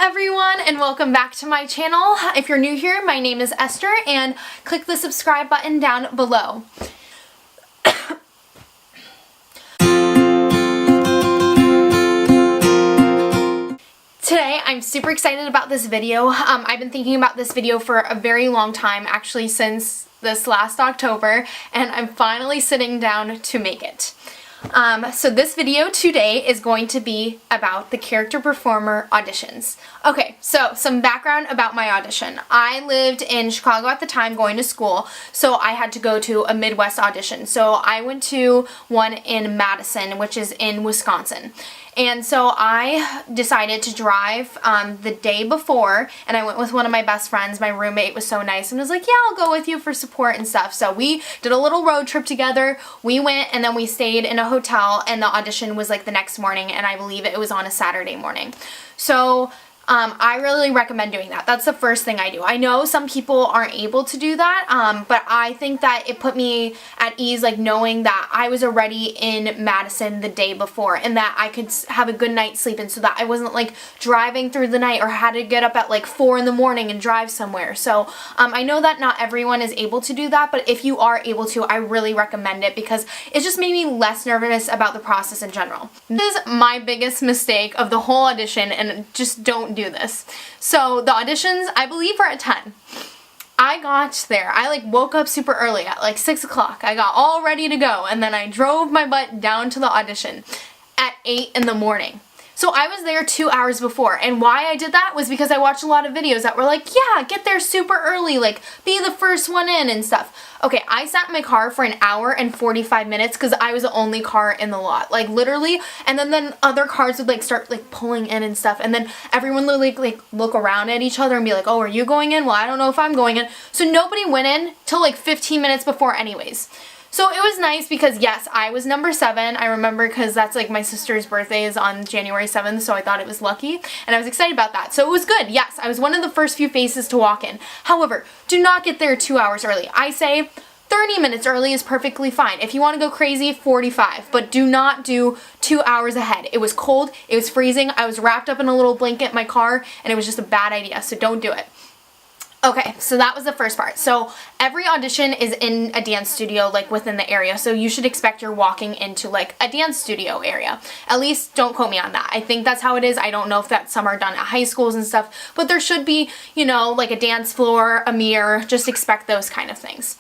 everyone, and welcome back to my channel. If you're new here, my name is Esther, and click the subscribe button down below. Today, I'm super excited about this video. I've been thinking about this video for a very long time, actually since this last October, and I'm finally sitting down to make it. So this video today is going to be about the character performer auditions. Okay, so some background about my audition. I lived in Chicago at the time going to school, so I had to go to a Midwest audition. So I went to one in Madison, which is in Wisconsin. And so I decided to drive the day before, and I went with one of my best friends. My roommate was so nice and was like, yeah, I'll go with you for support and stuff. So we did a little road trip together. We went and then we stayed in a hotel, and the audition was like the next morning, and I believe it was on a Saturday morning. So I really recommend doing that. That's the first thing I do. I know some people aren't able to do that, but I think that it put me at ease, like knowing that I was already in Madison the day before and that I could have a good night's sleep, and so that I wasn't like driving through the night or had to get up at like 4 in the morning and drive somewhere. So I know that not everyone is able to do that, but if you are able to, I really recommend it because it just made me less nervous about the process in general. This is my biggest mistake of the whole audition, and just don't do this. So the auditions, I believe, are at 10. I got there. I like woke up super early at like 6 o'clock. I got all ready to go, and then I drove my butt down to the audition at 8 in the morning. So I was there 2 hours before, and why I did that was because I watched a lot of videos that were like, yeah, get there super early, like be the first one in and stuff. Okay, I sat in my car for an hour and 45 minutes because I was the only car in the lot, like literally, and then other cars would like start like pulling in and stuff, and then everyone would like look around at each other and be like, oh, are you going in? Well, I don't know if I'm going in. So nobody went in till like 15 minutes before anyways. So it was nice because yes, I was number 7. I remember because that's like my sister's birthday is on January 7th, so I thought it was lucky and I was excited about that. So it was good. Yes, I was one of the first few faces to walk in. However, do not get there 2 hours early. I say 30 minutes early is perfectly fine. If you want to go crazy, 45, but do not do 2 hours ahead. It was cold, it was freezing, I was wrapped up in a little blanket in my car, and it was just a bad idea, so don't do it. Okay, so that was the first part. So every audition is in a dance studio like within the area, so you should expect you're walking into like a dance studio area. At least don't quote me on that. I think that's how it is. I don't know if that some are done at high schools and stuff, but there should be, you know, like a dance floor, a mirror, just expect those kind of things.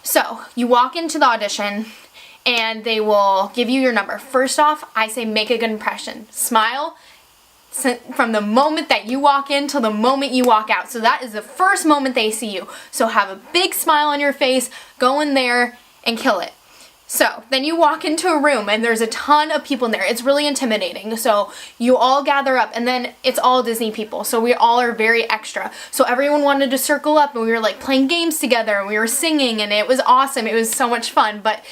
So you walk into the audition and they will give you your number. First off, I say make a good impression. Smile from the moment that you walk in till the moment you walk out. So that is the first moment they see you. So have a big smile on your face, go in there and kill it. So then you walk into a room and there's a ton of people in there. It's really intimidating. So you all gather up, and then it's all Disney people. So we all are very extra. So everyone wanted to circle up, and we were like playing games together, and we were singing, and it was awesome. It was so much fun, but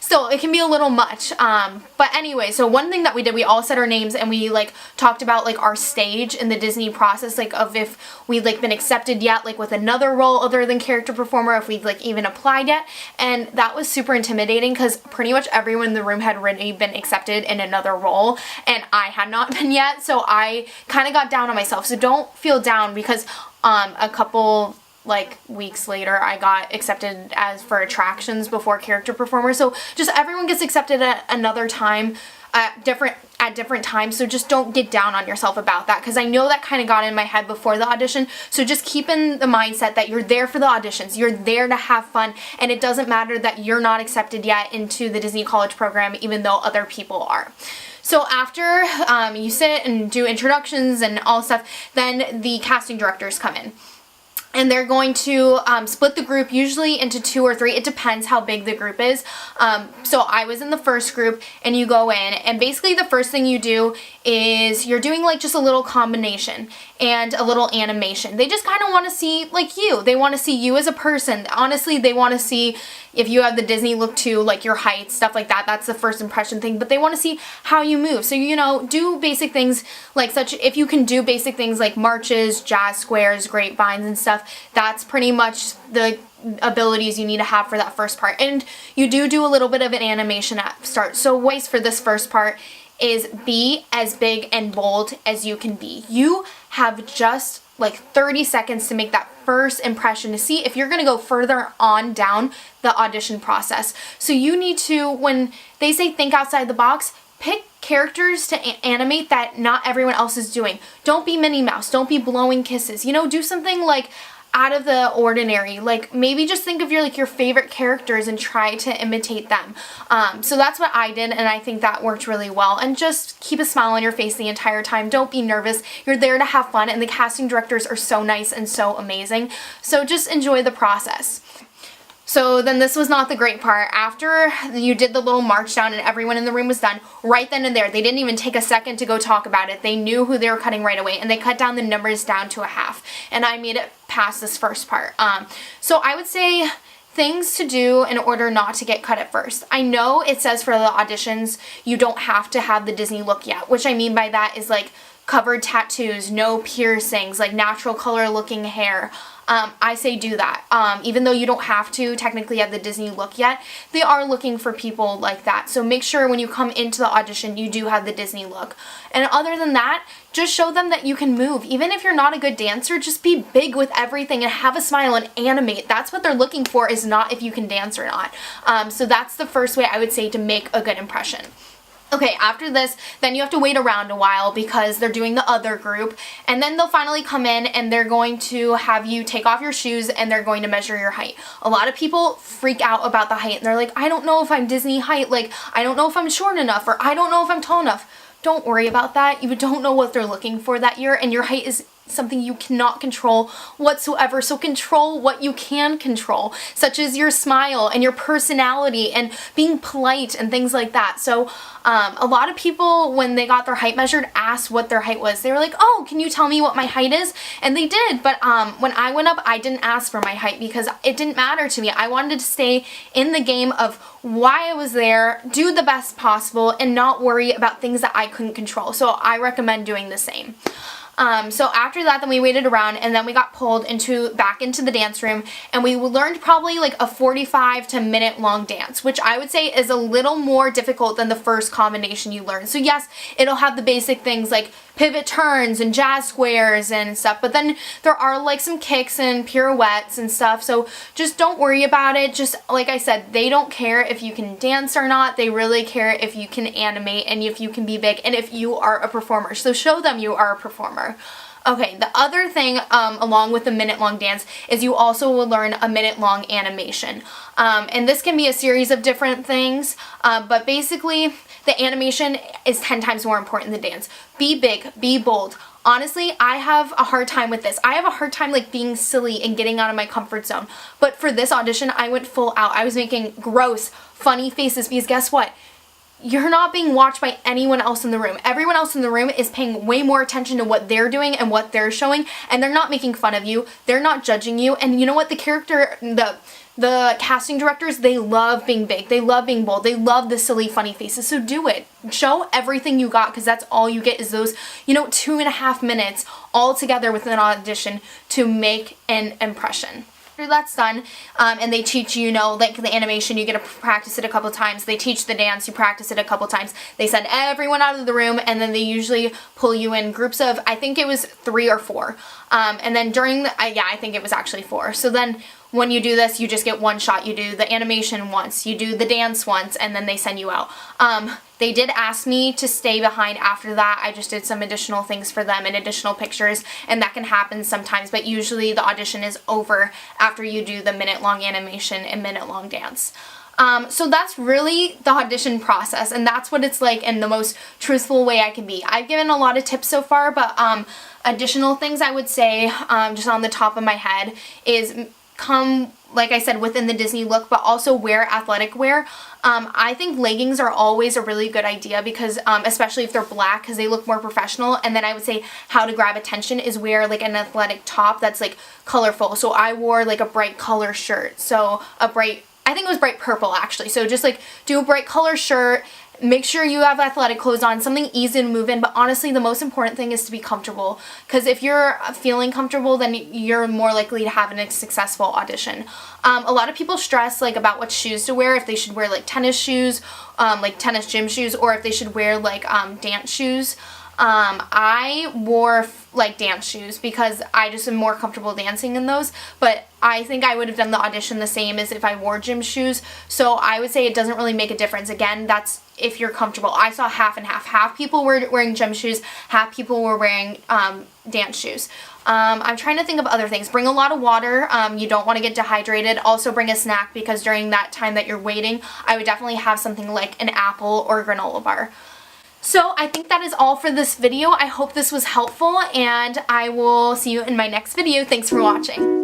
still it can be a little much. But anyway, so one thing that we did, we all said our names and we like talked about like our stage in the Disney process, like of if we'd like been accepted yet, like with another role other than character performer, if we'd like even applied yet. And that was super intimidating because pretty much everyone in the room had already been accepted in another role and I had not been yet, so I kind of got down on myself. So don't feel down because a couple like weeks later I got accepted as for attractions before character performer. So just everyone gets accepted at another time at different times, so just don't get down on yourself about that, because I know that kind of got in my head before the audition. So just keep in the mindset that you're there for the auditions, you're there to have fun, and it doesn't matter that you're not accepted yet into the Disney College program even though other people are. So after you sit and do introductions and all stuff, then the casting directors come in. And they're going to split the group usually into 2 or 3. It depends how big the group is. So I was in the first group, and you go in, and basically the first thing you do is you're doing like just a little combination and a little animation. They just kind of want to see like you. They want to see you as a person. Honestly, they want to see if you have the Disney look too, like your height, stuff like that. That's the first impression thing, but they want to see how you move. So, you know, do basic things like if you can do basic things like marches, jazz squares, grapevines and stuff, that's pretty much the abilities you need to have for that first part. And you do a little bit of an animation at start. So waste for this first part is be as big and bold as you can be. You have just like 30 seconds to make that first impression to see if you're going to go further on down the audition process. So you need to, when they say think outside the box, pick characters to animate that not everyone else is doing. Don't be Minnie Mouse. Don't be blowing kisses. You know, do something like out of the ordinary. Like maybe just think of your favorite characters and try to imitate them. So that's what I did, and I think that worked really well. And just keep a smile on your face the entire time. Don't be nervous. You're there to have fun, and the casting directors are so nice and so amazing. So just enjoy the process. So then this was not the great part. After you did the little march down and everyone in the room was done, right then and there, they didn't even take a second to go talk about it. They knew who they were cutting right away, and they cut down the numbers down to a half. And I made it past this first part. So I would say things to do in order not to get cut at first. I know it says for the auditions, you don't have to have the Disney look yet. Which I mean by that is like covered tattoos, no piercings, like natural color looking hair. I say do that. Even though you don't have to technically have the Disney look yet, they are looking for people like that. So make sure when you come into the audition, you do have the Disney look. And other than that, just show them that you can move. Even if you're not a good dancer, just be big with everything and have a smile and animate. That's what they're looking for, is not if you can dance or not. So that's the first way I would say to make a good impression. Okay, after this, then you have to wait around a while because they're doing the other group, and then they'll finally come in and they're going to have you take off your shoes and they're going to measure your height. A lot of people freak out about the height and they're like, I don't know if I'm Disney height, like I don't know if I'm short enough, or I don't know if I'm tall enough. Don't worry about that. You don't know what they're looking for that year, and your height is something you cannot control whatsoever. So control what you can control, such as your smile and your personality and being polite and things like that. So a lot of people, when they got their height measured, asked what their height was. They were like, oh, can you tell me what my height is? And they did, but when I went up, I didn't ask for my height because it didn't matter to me. I wanted to stay in the game of why I was there, do the best possible, and not worry about things that I couldn't control. So I recommend doing the same. So after that, then we waited around, and then we got pulled back into the dance room, and we learned probably like a 45 to minute long dance, which I would say is a little more difficult than the first combination you learned. So yes, it'll have the basic things like pivot turns and jazz squares and stuff, but then there are like some kicks and pirouettes and stuff, so just don't worry about it. Just like I said, they don't care if you can dance or not. They really care if you can animate and if you can be big and if you are a performer. So show them you are a performer. Okay, the other thing along with the minute-long dance is you also will learn a minute-long animation. And this can be a series of different things, but basically the animation is 10 times more important than dance. Be big, be bold. Honestly, I have a hard time with this. I have a hard time like being silly and getting out of my comfort zone. But for this audition, I went full out. I was making gross, funny faces because guess what? You're not being watched by anyone else in the room. Everyone else in the room is paying way more attention to what they're doing and what they're showing, and they're not making fun of you. They're not judging you. And you know what? The casting directors, they love being big. They love being bold. They love the silly, funny faces. So do it. Show everything you got, because that's all you get is those, 2.5 minutes all together with an audition to make an impression. That's done, and they teach like the animation, you get to practice it a couple times. They teach the dance, you practice it a couple times. They send everyone out of the room, and then they usually pull you in groups of, I think it was 3 or 4. And then during I think it was actually 4. So then when you do this, you just get one shot. You do the animation once, you do the dance once, and then they send you out. They did ask me to stay behind after that. I just did some additional things for them and additional pictures, and that can happen sometimes, but usually the audition is over after you do the minute-long animation and minute-long dance. So that's really the audition process, and that's what it's like in the most truthful way I can be. I've given a lot of tips so far, but additional things I would say, just on the top of my head, is come, like I said, within the Disney look, but also wear athletic wear. I think leggings are always a really good idea because, especially if they're black, because they look more professional. And then I would say how to grab attention is wear like an athletic top that's like colorful. So I wore like a bright color shirt. So I think it was bright purple actually. So just like do a bright color shirt, make sure you have athletic clothes on, something easy to move in, but honestly the most important thing is to be comfortable, because if you're feeling comfortable, then you're more likely to have a successful audition. A lot of people stress like about what shoes to wear, if they should wear like tennis shoes, like tennis gym shoes, or if they should wear like dance shoes. I wore like dance shoes because I just am more comfortable dancing in those, but I think I would have done the audition the same as if I wore gym shoes, so I would say it doesn't really make a difference. Again, that's if you're comfortable. I saw half and half. Half people were wearing gym shoes, half people were wearing dance shoes. I'm trying to think of other things. Bring a lot of water. You don't want to get dehydrated. Also bring a snack, because during that time that you're waiting, I would definitely have something like an apple or granola bar. So I think that is all for this video. I hope this was helpful, and I will see you in my next video. Thanks for watching.